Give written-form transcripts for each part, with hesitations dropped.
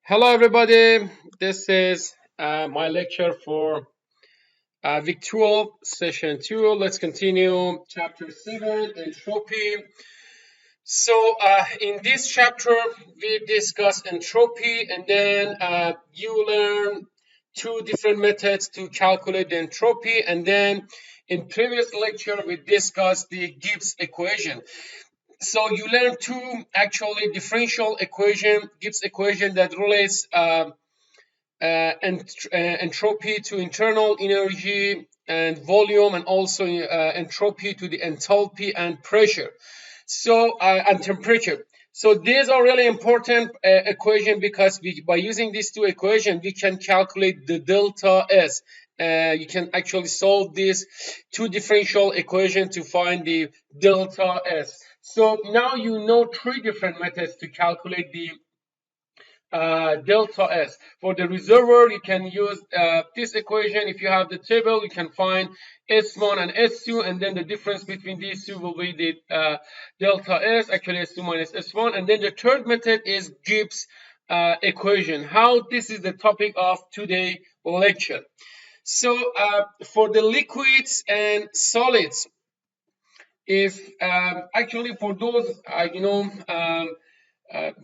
Hello, everybody. This is my lecture for week 12, session 2. Let's continue chapter 7, entropy. So, in this chapter, we discuss entropy, and then you learn two different methods to calculate the entropy. And then in previous lecture, we discussed the Gibbs equation. So you learn two actually differential equation, Gibbs equation that relates entropy to internal energy and volume, and also entropy to the enthalpy and pressure. So and temperature. So these are really important equation because by using these two equations, we can calculate the delta S. You can actually solve these two differential equation to find the delta S. So now you know three different methods to calculate the delta S. For the reservoir, you can use this equation. If you have the table, you can find S1 and S2, and then the difference between these two will be the delta S, actually S2 minus S1. And then the third method is Gibbs equation. How this is the topic of today's lecture. So for the liquids and solids, if actually for those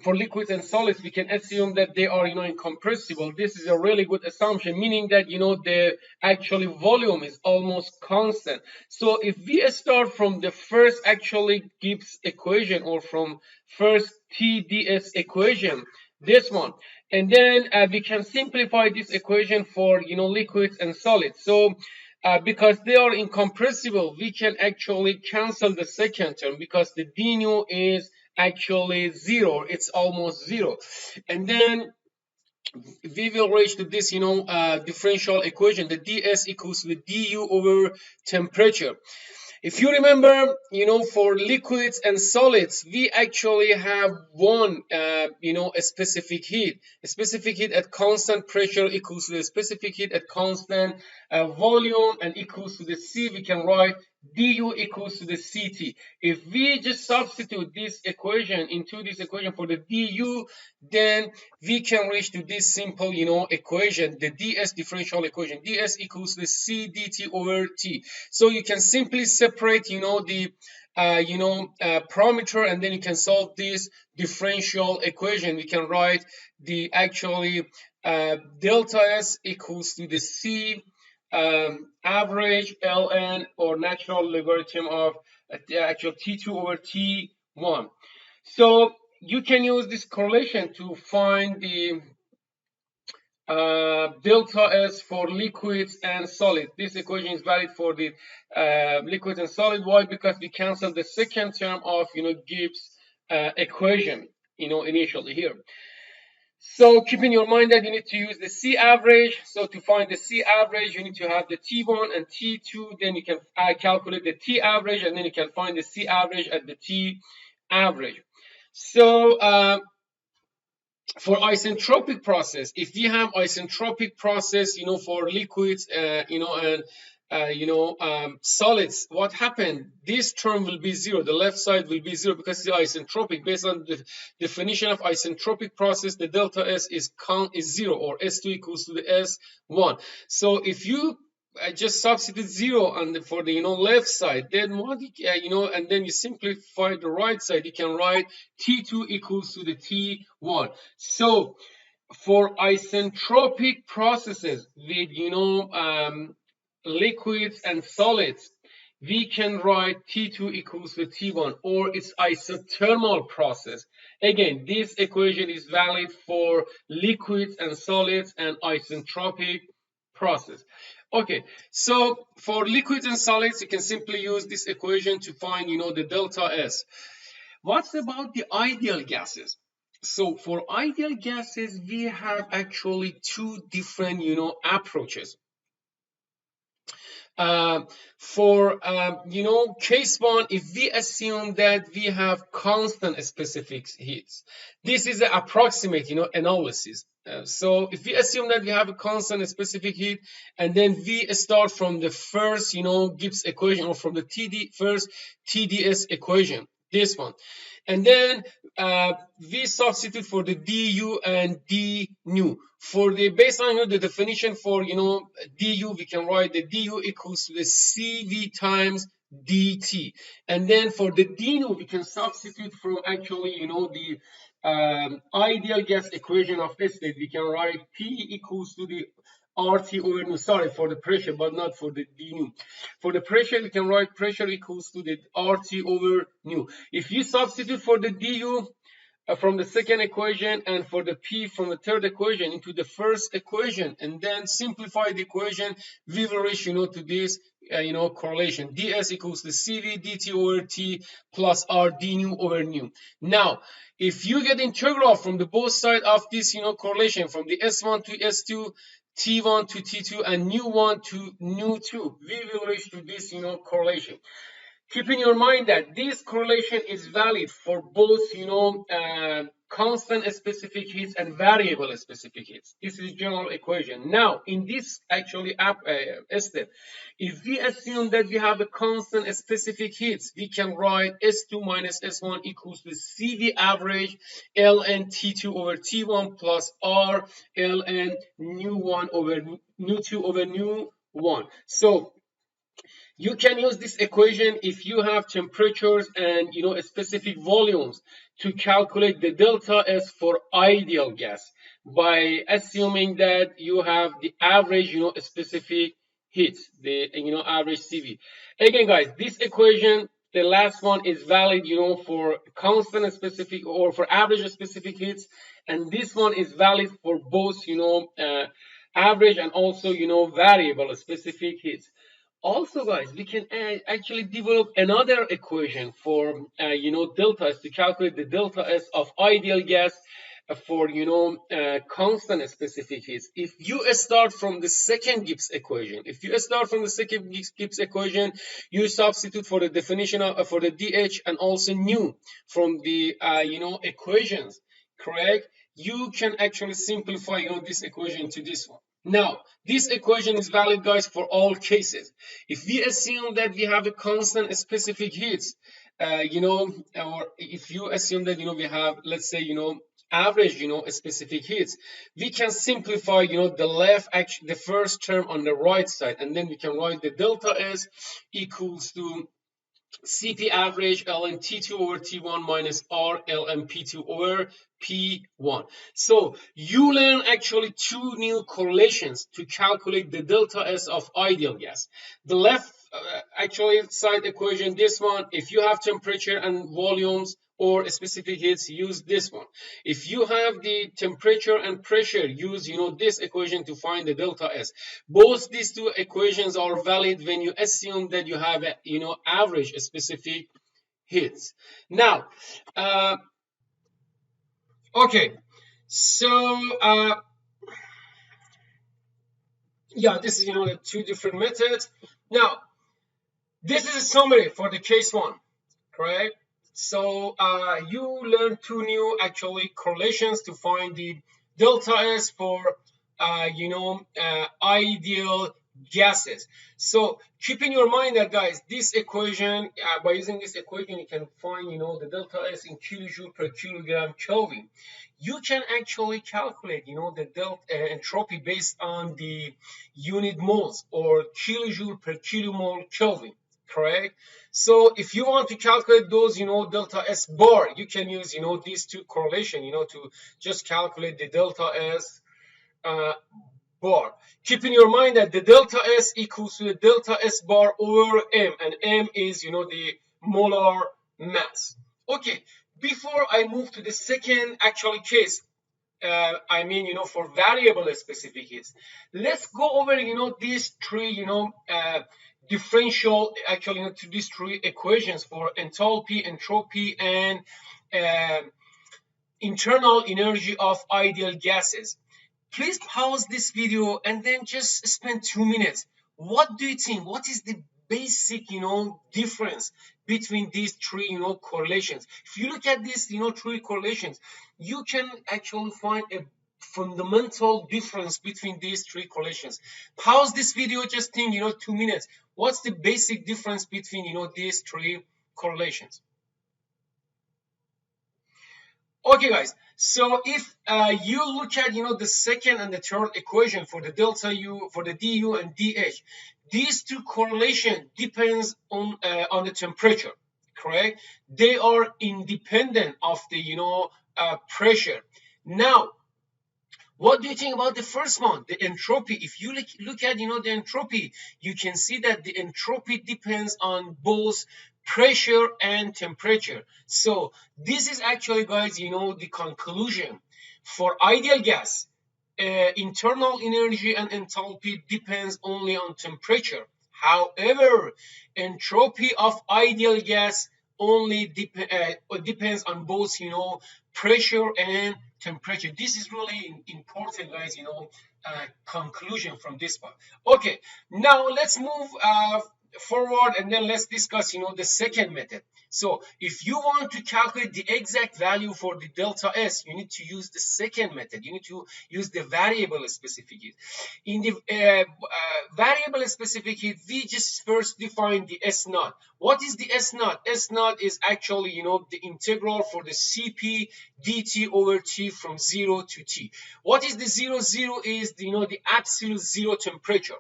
for liquids and solids, we can assume that they are incompressible. This is a really good assumption, meaning that the actually volume is almost constant. So if we start from the first actually Gibbs equation, or from first TdS equation, this one, and then we can simplify this equation for liquids and solids. So because they are incompressible, we can actually cancel the second term because the d nu is actually zero. It's almost zero. And then we will reach to this differential equation, the ds equals to the du over temperature. If you remember, for liquids and solids, we actually have one, a specific heat. A specific heat at constant pressure equals to the specific heat at constant volume, and equals to the C. We can write du equals to the Ct. If we just substitute this equation into this equation for the du, then we can reach to this simple, equation, the ds differential equation. Ds equals to the C dt over T. So you can simply separate, the parameter, and then you can solve this differential equation. We can write the actually delta S equals to the C average ln, or natural logarithm of the actual T2 over T1. So you can use this correlation to find the delta S for liquids and solids. This equation is valid for the liquids and solid. Why? Because we cancel the second term of Gibbs equation initially here. So keep in your mind that you need to use the C average. So to find the C average, you need to have the T1 and T2. Then you can calculate the T average, and then you can find the C average at the T average. So for isentropic process, if we have isentropic process, for liquids, and solids, what happened? This term will be zero. The left side will be zero because it's isentropic. Based on the definition of isentropic process, the delta S is zero, or S2 equals to the S1. So if you just substitute zero for the left side, then what and then you simplify the right side, you can write T2 equals to the T1. So for isentropic processes with liquids and solids, we can write T2 equals to T1, or it's isothermal process. Again, this equation is valid for liquids and solids and isentropic process. Okay, so for liquids and solids, you can simply use this equation to find, the delta S. What's about the ideal gases? So for ideal gases, we have actually two different, approaches. For case one, if we assume that we have constant specific heats, this is an approximate analysis. So if we assume that we have a constant specific heat, and then we start from the first Gibbs equation, or from the first TdS equation, this one, And then we substitute for the du and d nu. For the baseline, the definition for du, we can write the du equals to the cv times dt. And then for the d nu, we can substitute from actually the ideal gas equation of S state. We can write P equals to the RT over nu. Sorry, for the pressure, but not for the d nu. For the pressure, we can write pressure equals to the RT over nu. If you substitute for the du from the second equation and for the P from the third equation into the first equation, and then simplify the equation, we will reach to this correlation. ds equals to cv dt over t plus r d nu over nu. Now if you get integral from the both side of this correlation, from the s1 to s2, t1 to t2, and nu1 to nu2, we will reach to this correlation. Keep in your mind that this correlation is valid for both, constant specific heats and variable specific heats. This is general equation. Now, in this actually step, if we assume that we have a constant specific heats, we can write S2 minus S1 equals to CV average ln T2 over T1 plus R ln nu1 over nu2 over nu1. So you can use this equation if you have temperatures and specific volumes to calculate the delta S for ideal gas by assuming that you have the average specific heat, the average CV. Again guys, this equation, the last one, is valid for constant specific or for average specific heats, and this one is valid for both average and also variable specific heats. Also guys, we can actually develop another equation for delta S, to calculate the delta S of ideal gas for constant specific heats. If you start from the second Gibbs equation, you substitute for the definition of for the dH and also nu from the equations, correct? You can actually simplify this equation to this one. Now, this equation is valid, guys, for all cases. If we assume that we have a constant specific heats, or if you assume that we have, let's say, average specific heats, we can simplify the first term on the right side, and then we can write the delta S equals to CP average ln T2 over T1 minus R ln P2 over P1. So you learn actually two new correlations to calculate the delta S of ideal gas. The left actually side equation, this one, if you have temperature and volumes or specific heats, use this one. If you have the temperature and pressure, use this equation to find the delta S. Both these two equations are valid when you assume that you have a average specific heats. Now okay, so yeah, this is the two different methods. Now this is a summary for the case one, correct? So you learn two new actually correlations to find the delta S for ideal gases. So keep in your mind that, guys, this equation, by using this equation, you can find the delta S in kilojoule per kilogram Kelvin. You can actually calculate the delta entropy based on the unit moles or kilojoule per kilomole Kelvin, correct? So if you want to calculate those delta S bar, you can use these two correlation to just calculate the delta S bar. Keep in your mind that the delta S equals to the delta S bar over M, and M is the molar mass. Okay, before I move to the second actual case, I mean for variable specific heats, let's go over these three differential actually to these three equations for enthalpy, entropy, and internal energy of ideal gases. Please pause this video and then just spend 2 minutes. What do you think? What is the basic difference between these three correlations? If you look at these three correlations, you can actually find a fundamental difference between these three correlations. Pause this video, just think 2 minutes. What's the basic difference between these three correlations? Okay, guys. So if you look at the second and the third equation for the delta U, for the du and dh, these two correlation depends on the temperature, correct? They are independent of the pressure. Now, what do you think about the first one, the entropy? If you look at the entropy, you can see that the entropy depends on both pressure and temperature. So this is actually, guys, the conclusion. For ideal gas, internal energy and enthalpy depends only on temperature. However, entropy of ideal gas only depends on both pressure and temperature. This is really important, guys, conclusion from this part. Okay, now let's move forward, and then let's discuss the second method. So if you want to calculate the exact value for the delta S, you need to use the second method. You need to use the variable specific heat. In the variable specific heat, we just first define the S naught. What is the S naught? S naught is actually the integral for the Cp dt over T from 0 to T. What is the 0? 0 is the absolute zero temperature.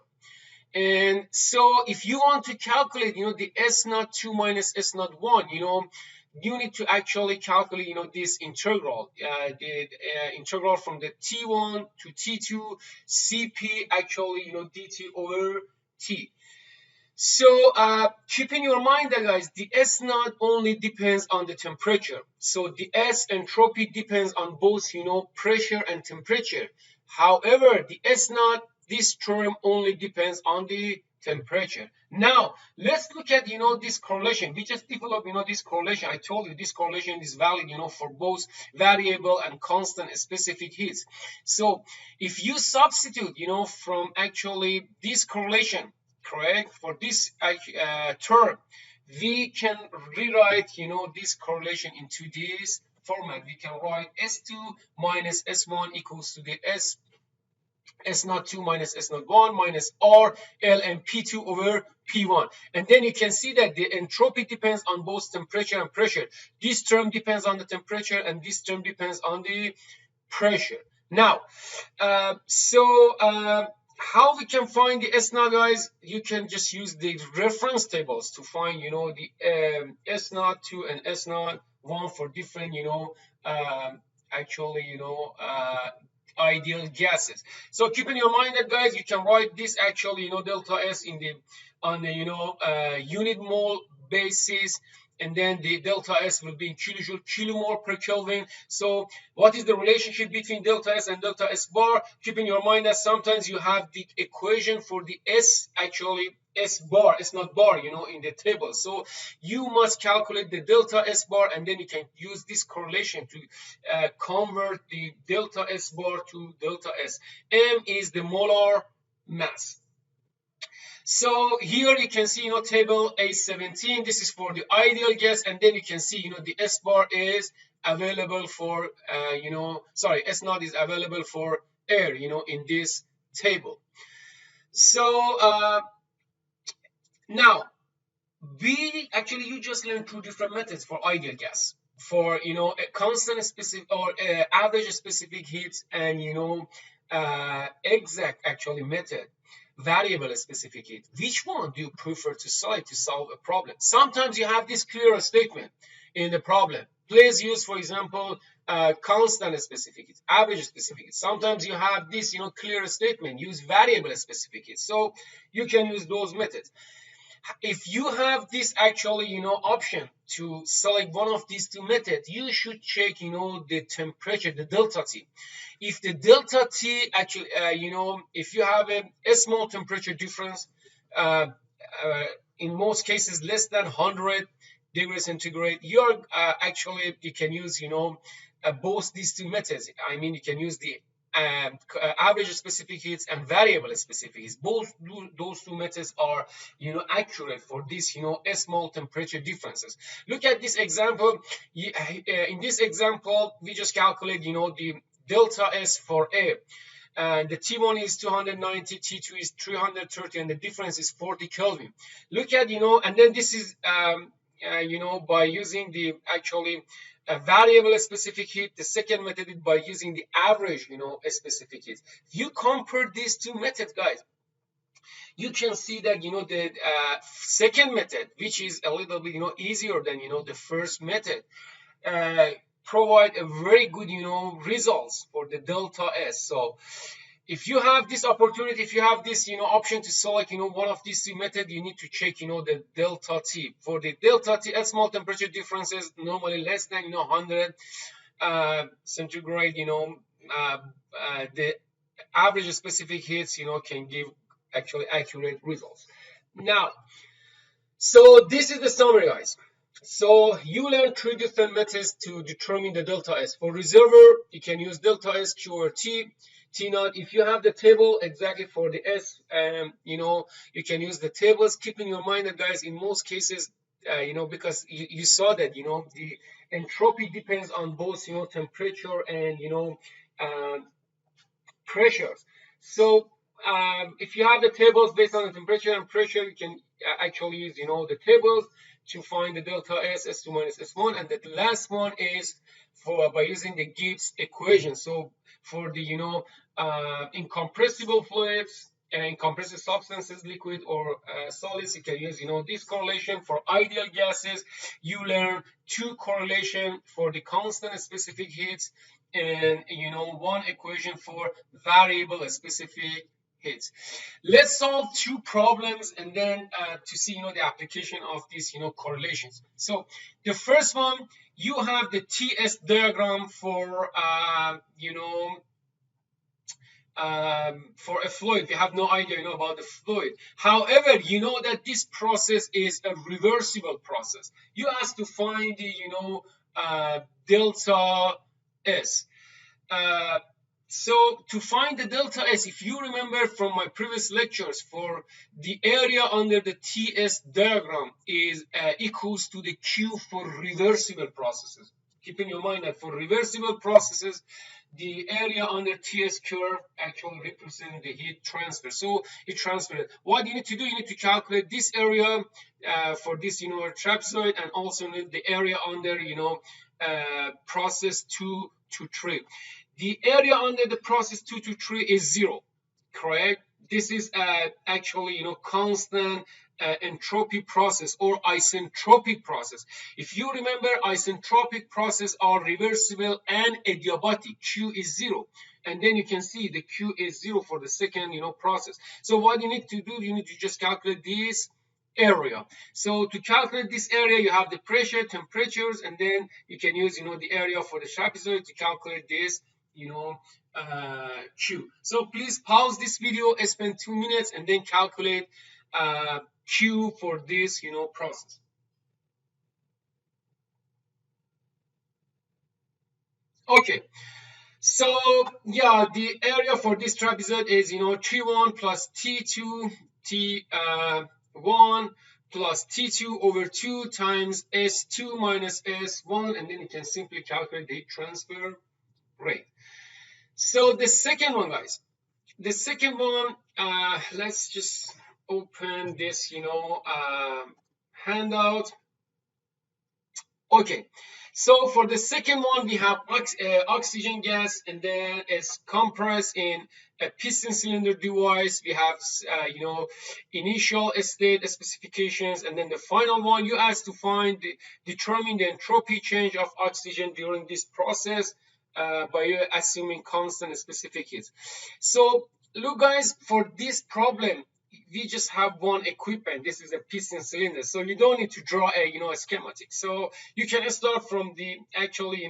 And so if you want to calculate, the S naught 2 minus S naught 1, you need to actually calculate, this integral, the integral from the T1 to T2, Cp actually, dt over T. So keep in your mind that, guys, the S naught only depends on the temperature. So the S entropy depends on both, pressure and temperature. However, the S naught, this term only depends on the temperature. Now, let's look at, this correlation. We just developed, this correlation. I told you this correlation is valid, for both variable and constant specific heats. So if you substitute, from actually this correlation, correct, for this term, we can rewrite this correlation into this format. We can write S2 minus S1 equals to the S naught 2 minus S naught 1 minus R L and P2 over P1. And then you can see that the entropy depends on both temperature and pressure. This term depends on the temperature and this term depends on the pressure. Now, how we can find the S naught, guys? You can just use the reference tables to find, the S naught 2 and S naught 1 for different, ideal gases. So keep in your mind that, guys, you can write this actually, delta S on the unit mole basis, and then the delta S will be in kilojoule, kilomole per Kelvin. So what is the relationship between delta S and delta S bar? Keep in your mind that sometimes you have the equation for the S, actually S bar, S not bar, in the table. So you must calculate the delta S bar, and then you can use this correlation to convert the delta S bar to delta S. M is the molar mass. So here you can see, table A17, this is for the ideal gas, and then you can see, the S bar is available for, S naught is available for air, in this table. So now, you just learned two different methods for ideal gas. For, a constant specific or average specific heat, and, exact actually method, variable specific heat. Which one do you prefer to solve a problem? Sometimes you have this clear statement in the problem. Please use, for example, constant specific heat, average specific heat. Sometimes you have this, clear statement. Use variable specific heat. So you can use those methods. If you have this actually, option to select one of these two methods, you should check, the temperature, the delta T. If the delta T actually, if you have a small temperature difference, in most cases less than 100 degrees centigrade, you can use, both these two methods. I mean, you can use the average specific heats and variable specific heats. Both those two methods are, accurate for this, small temperature differences. Look at this example. In this example, we just calculate, the delta S for air. And the T1 is 290, T2 is 330, and the difference is 40 Kelvin. Look at, and then this is, by using the actually a variable specific heat. The second method is by using the average, specific heat. If you compare these two methods, guys, you can see that the second method, which is a little bit easier than the first method, uh, provide a very good results for the delta S. So if you have this opportunity, if you have this option to select one of these two methods, you need to check the delta T. For the delta T, at small temperature differences normally less than 100 centigrade, the average specific heats can give actually accurate results. Now, so this is the summary, guys. So you learn three different methods to determine the delta S. For reservoir, you can use delta S, Q, or T. T naught. If you have the table exactly for the S, you can use the tables. Keep in your mind that, guys, in most cases, because you saw that, the entropy depends on both, temperature and, pressures. So if you have the tables based on the temperature and pressure, you can actually use, the tables to find the delta S, S2 minus S1. And the last one is by using the Gibbs equation. So for the, incompressible fluids and incompressible substances, liquid or solids, you can use, this correlation. For ideal gases, you learn two correlation for the constant specific heats and, one equation for variable specific heats. Let's solve two problems and then to see, the application of these, correlations. So the first one, you have the TS diagram for, for a fluid. You have no idea, about the fluid. However, you know that this process is a reversible process. You have to find the, delta S. So to find the delta S, if you remember from my previous lectures, for the area under the TS diagram is equals to the Q for reversible processes. Keep in your mind that for reversible processes, the area under TS curve actually represents the heat transfer. So it transfers. What you need to do, you need to calculate this area for this, trapezoid, and also the area under, process 2 to 3. The area under the process 2 to 3 is 0, correct? This is actually, constant entropy process or isentropic process. If you remember, isentropic process are reversible and adiabatic. Q is 0. And then you can see the Q is 0 for the second, process. So what you need to do, you need to just calculate this area. So to calculate this area, you have the pressure, temperatures, and then you can use, the area for the trapezoid to calculate this, Q. So please pause this video, spend 2 minutes, and then calculate Q for this, process. Okay. So yeah, the area for this trapezoid is, T1 plus T2, T1 plus T2 over 2 times S2 minus S1, and then you can simply calculate the transfer rate. So the second one, guys, the second one, let's just open this, handout. Okay, so for the second one, we have oxygen gas, and then it's compressed in a piston cylinder device. We have, initial state specifications, and then the final one, you ask to determine the entropy change of oxygen during this process by assuming constant specific heat. So look, guys, for this problem, we just have one equipment. This is a piston cylinder, so you don't need to draw a schematic. So you can start from the actually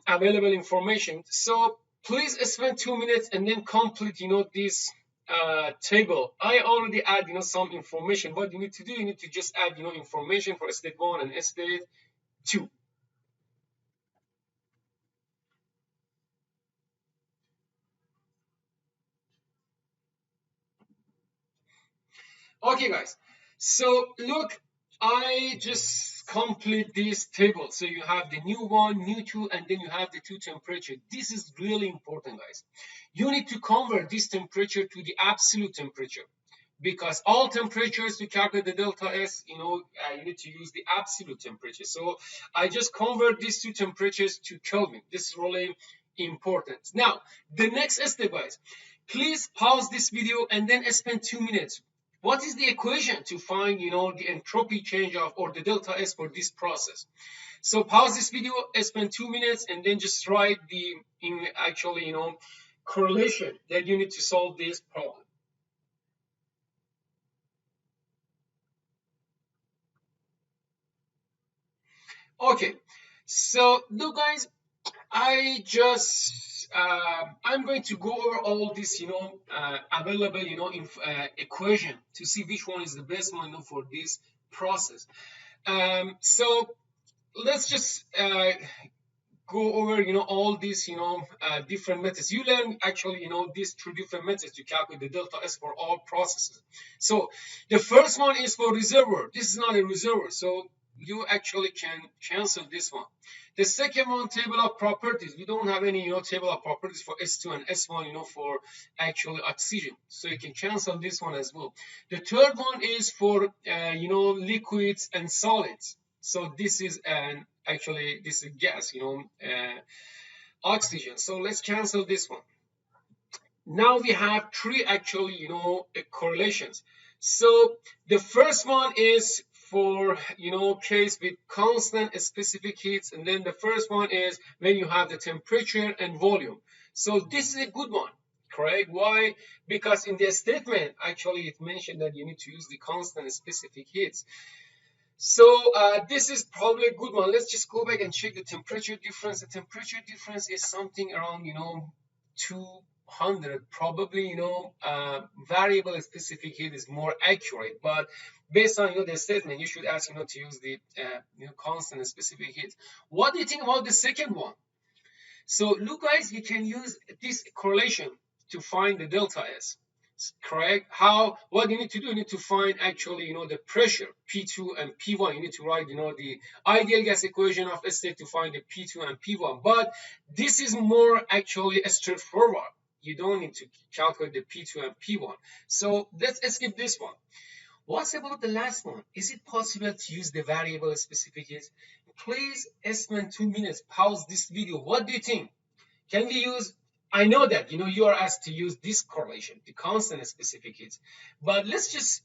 available information. So please spend 2 minutes and then complete this table. I already add some information. What you need to do, you need to just add information for state 1 and state 2. Okay, guys, so look, I just complete this table. So you have the new 1, new 2, and then you have the 2 temperature. This is really important, guys. You need to convert this temperature to the absolute temperature. because all temperatures to calculate the delta S, you need to use the absolute temperature. So I just convert these two temperatures to Kelvin. This is really important. Now, the next step, guys, please pause this video and then spend 2 minutes. What is the equation to find, the entropy change of or the delta S for this process? So pause this video, spend 2 minutes, and then just write the correlation that you need to solve this problem. Okay, so look, guys, I'm going to go over all this, available, equation to see which one is the best one, for this process. So let's just go over, all these, different methods. You learn actually, these two different methods to calculate the delta S for all processes. So the first one is for reservoir. This is not a reservoir, so you actually can cancel this one. The second one, table of properties. We don't have any, table of properties for S2 and S1, for actually oxygen. So you can cancel this one as well. The third one is for, liquids and solids. So this is this is gas, oxygen. So let's cancel this one. Now we have three actually, correlations. So the first one is for, case with constant specific heats, and then the first one is when you have the temperature and volume. So this is a good one, correct? Why? Because in the statement, actually, it mentioned that you need to use the constant specific heats. So this is probably a good one. Let's just go back and check the temperature difference. The temperature difference is something around, 200. Probably, variable specific heat is more accurate. But based on, the statement, you should ask, to use the, constant specific heat. What do you think about the second one? So look, guys, you can use this correlation to find the delta S. Correct? What you need to do, you need to find actually, the pressure, P2 and P1. You need to write, the ideal gas equation of state to find the P2 and P1. But this is more actually straightforward. You don't need to calculate the P2 and P1. So let's skip this one. What's about the last one? Is it possible to use the variable specific heat? Please spend 2 minutes, pause this video. What do you think? Can we use, I know that, you are asked to use this correlation, the constant specific heat, but let's just,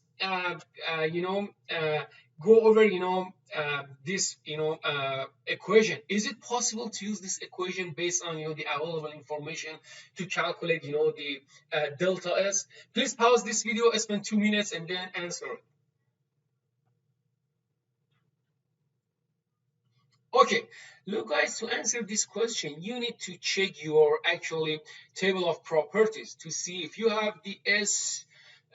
go over, this, equation. Is it possible to use this equation based on, the available information to calculate, the delta S? Please pause this video, spend 2 minutes, and then answer it. Okay, look, guys, to answer this question, you need to check your actually table of properties to see if you have the S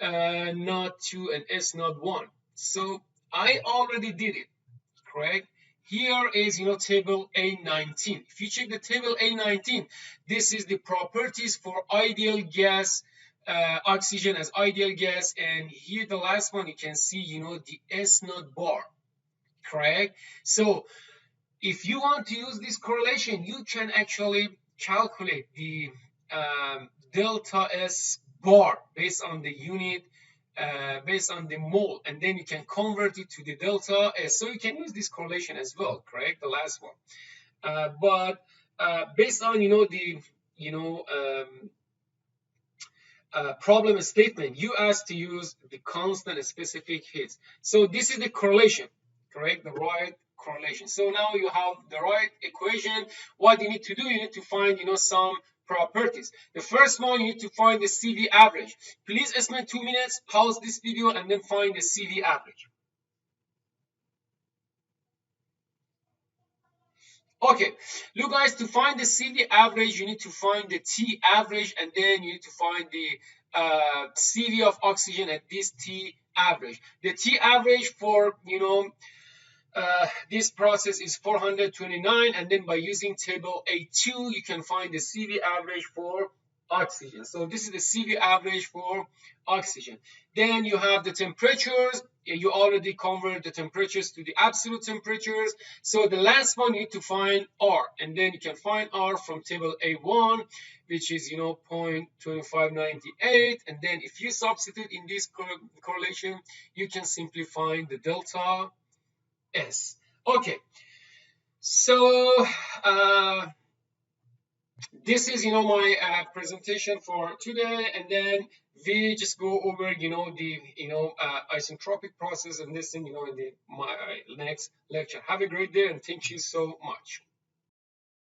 not 2 and S not 1. So I already did it, correct? Here is, table A19. If you check the table A19, this is the properties for ideal gas, oxygen as ideal gas, and here the last one you can see, the S not bar, correct? So if you want to use this correlation, you can actually calculate the delta S bar based on the unit, based on the mole, and then you can convert it to the delta S. So you can use this correlation as well, correct? The last one. But based on, the, problem statement, you asked to use the constant specific heat. So this is the correlation, correct? The right correlation. So now you have the right equation. What you need to do, you need to find, some properties. The first one, you need to find the CV average. Please spend 2 minutes, pause this video, and then find the CV average. Okay, look, guys, to find the CV average, you need to find the T average, and then you need to find the CV of oxygen at this T average. The T average for, this process is 429, and then by using table A2, you can find the CV average for oxygen. So this is the CV average for oxygen. Then you have the temperatures. You already convert the temperatures to the absolute temperatures. So the last one you need to find R, and then you can find R from table A1, which is 0.2598. And then if you substitute in this correlation, you can simply find the delta S. Okay, so this is my presentation for today, and then we just go over the isentropic process and this thing in the my next lecture. Have a great day, and thank you so much.